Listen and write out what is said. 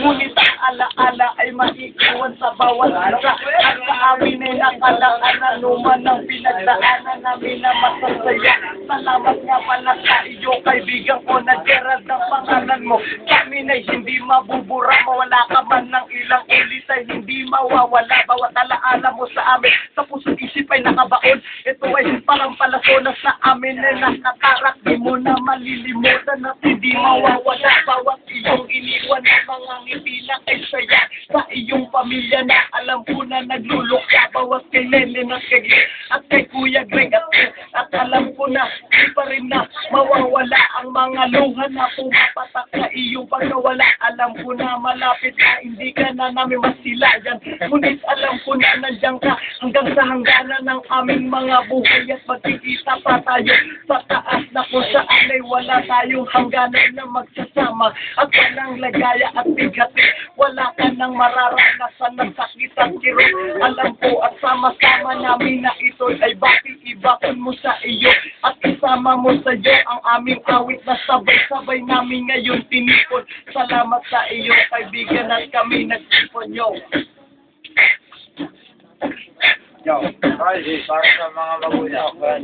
Ngunit ang alaala ay maiiwan sa bawat isa. At sa amin ay nakalaan na naman ng pinagdaanan namin na masasaya. Salamat nga pala sa iyo, kaibigan ko na Gerald ang pangalan mo. Sa amin ay hindi mabubura, mawala ka man ng ilang ulit ay hindi mawawala. Bawat alaala mo sa amin, sa puso't isip ay nakabaon. Ito ay parang palasonas sa amin ay nakatarak. Di mo na malilimutan at hindi mawawala. Bawat iyong iniwan ng mga ngiti na kay saya sa iyong pamilya na alam ko na nagluluksa. Bawat kay Lenlen at kay Glenn at kay Kuya Greg at alam ko na di pa rin na mawawala ang mga luha na pumapatak sa iyong pagkawala. Alam ko na malapit na hindi ka na namin masilayan. Ngunit alam ko na nandiyan ka hanggang sa hangganan ng aming mga buhay at magkikita pa tayo sa taas na kung saan ay wala tayong hangganan na magsasama at walang lagaya at bigati. Wala ka nang mararanasan ng sakit at kirot. Alam ko at sama-sama namin na ito ay bakit ibakon mo sa iyo at isama mo sa iyo ang aming awit na sabay-sabay namin ngayon tinipon. Salamat sa iyo kaibigan at kami nagtipon. Yo, Yo, para sa mga magulang.